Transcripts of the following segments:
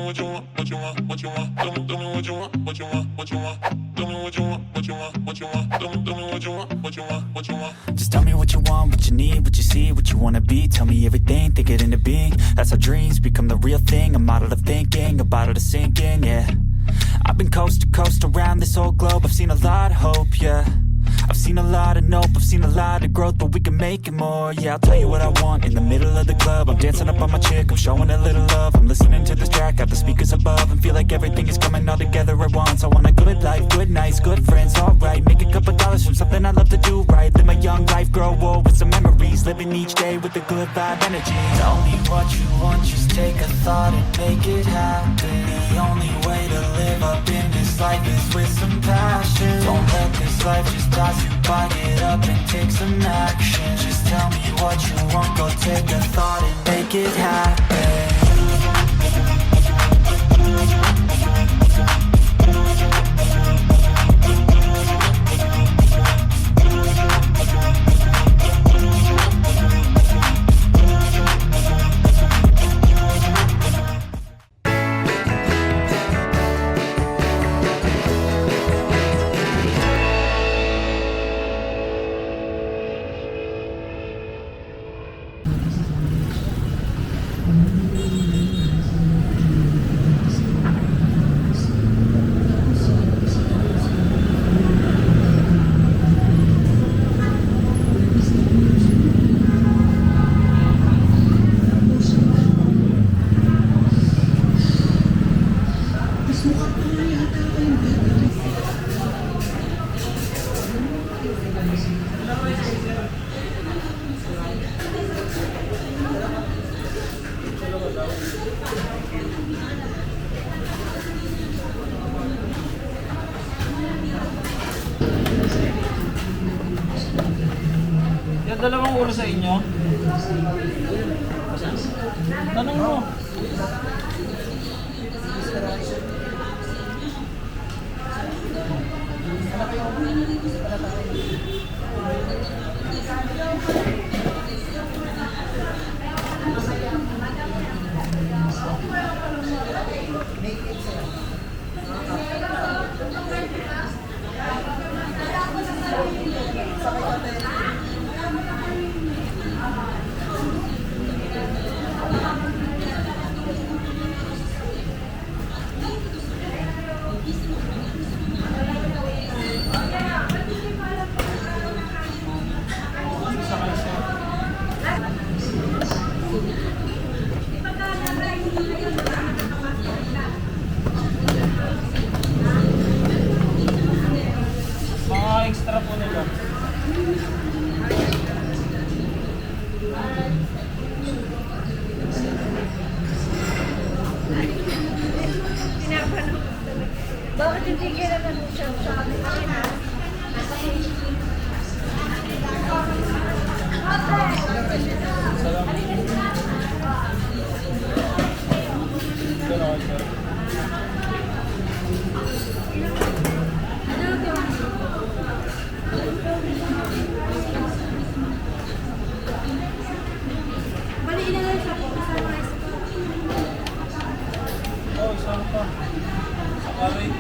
what you want, what you want, what you want. Tell me what you want, what you want, what you want. Tell me what you want, what you want, what you want. Tell me what you want, what you want, what you want. Just tell me what you want, what you need, what you see, what you wanna be. Tell me everything, think it into being. That's how dreams become the real thing. A model of thinking, a bottle to sink in, yeah. I've been coast to coast around this whole globe. I've seen a lot of hope, yeah. I've seen a lot of nope, I've seen a lot of growth, but we can make it more, yeah. I'll tell you what I want in the middle of the club. I'm dancing up on my chick, I'm showing a little love. I'm listening to this track, got the speakers above, and feel like everything is coming all together at once. I want a good life, good nights, good friends, alright. Make a couple dollars from something I love to do right. Live my young life, grow old with some memories. Living each day with a good vibe energy. Tell me what you want, just take a thought and make it happen. The only way to live up in this life is with some passion. Don't let this life just pass you by, get up and take some action. Just tell me what you want, go take a thought and make it happen. Yung dalawang ulo sa inyo? Tanong mo. Extra po nila. Bakit hindi kaya naman siya sa akin? Oh, isang pa. Sakari.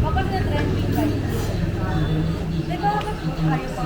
Kapag na-trending kayo, di ba kayo pa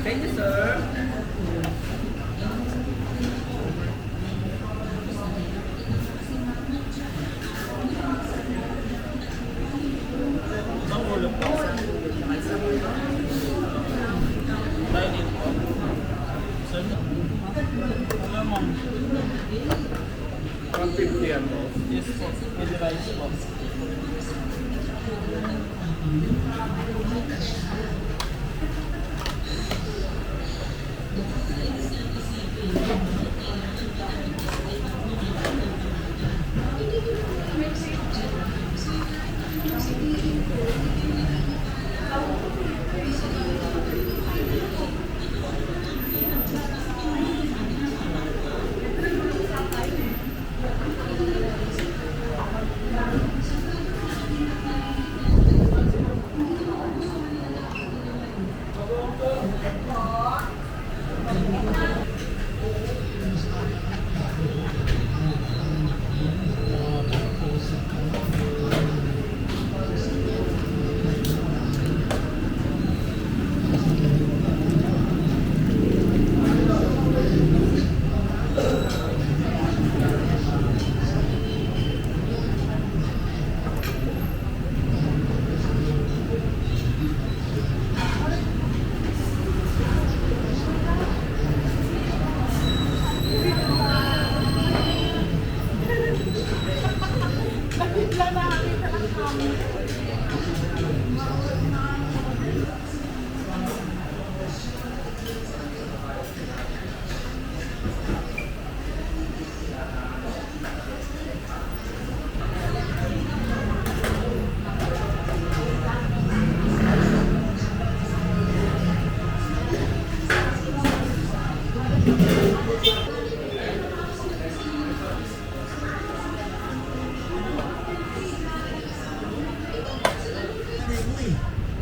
Thank you, sir. Ang ulo po. Dine-in po. Sir, wala ma'am. 150 yan po. Yes po. With rice po.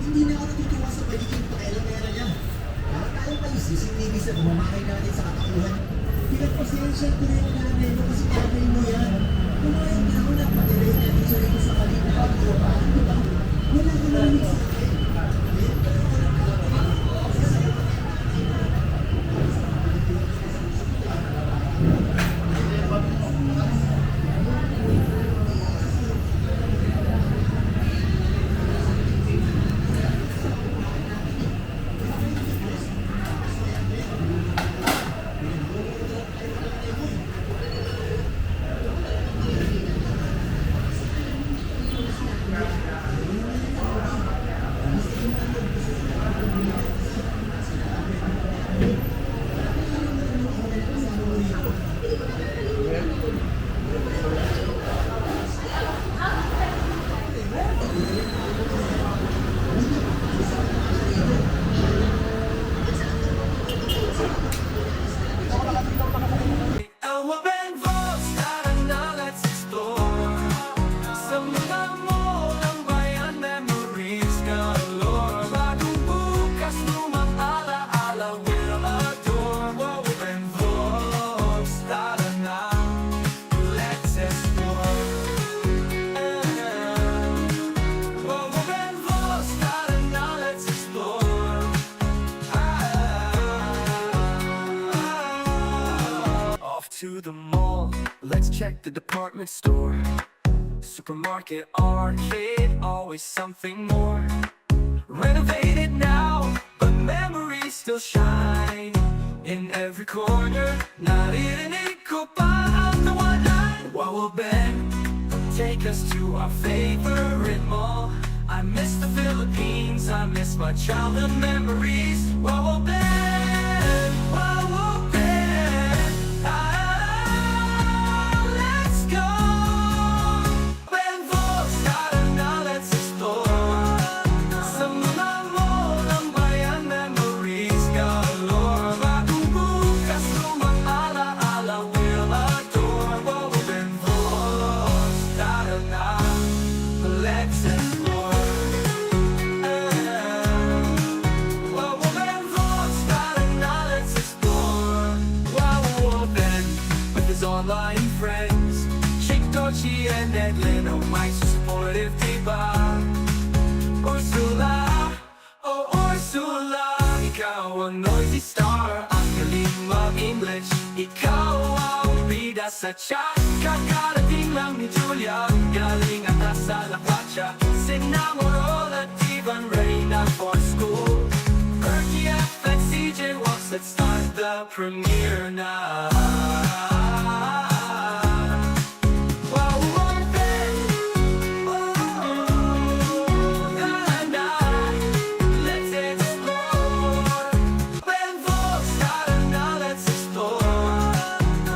Hindi na ako natutuwa sa pagiging pakialamera niya. Para tayo kayo CCTV sa bumamakay natin sa katakbuhan. Pinagpasensya Siyempre, nanay mo kasi nanay mo yan. Kumain na ako na pag-delay natin siya rin sa kalipag. Di ba? Wala ka narinig sa akin. Our Benvos, tara na, let's explore. Sa mga mall ng bayan, memories galore. Bagong bukas, lumang alaala, we'll adore. Wow, Benvos, tara na, let's explore. Wow, Benvos, tara na, let's explore. Off to the mall, let's check the department store. Supermarket, arcade, always something more. Renovated now, but memories still shine. In every corner, naririnig ko pa ang tawanan. Wow, Ben, take us to our favorite mall. I miss the Philippines, I miss my childhood memories. Wow, Ben, wow, Ben, let's go. Benvos, tara na, let's explore. Sa mga mall ng bayan, memories galore. Bagong bukas, lumang alaala, we'll adore. Wow, Benvos, tara na, let's explore. Wow, Benvos, tara na, let's explore. Wow, Ben, with his online friends, Chick, Dochi, and Edlin, oh my supportive diba? Ursula, oh Ursula, ikaw ang noisy star, ang galing mag-English. Ikaw ang bida sa chat, kakarating lang ni Julia, galing at sa La Pacha. Sinamorol at Ivan Reyna for school. Erky F and CJ Walks, let's start the premiere now. Wow, Ben, let's explore. Benvos, tara na, let's explore.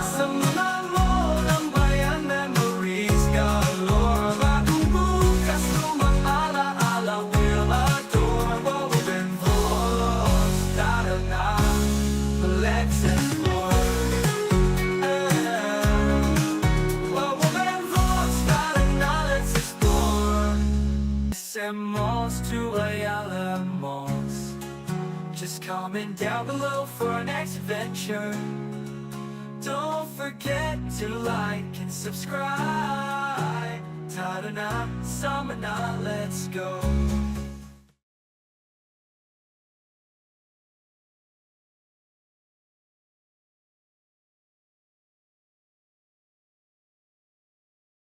Sa mga mall ng bayan, memories galore. Bagong bukas, lumang alaala, we'll adore. Wow, Benvos, tara na, let's explore. Wow, Benvos, tara na, let's explore. SM malls to Ayala malls, just comment down below for our next adventure. Don't forget to like and subscribe. Tara na, sama na, let's go.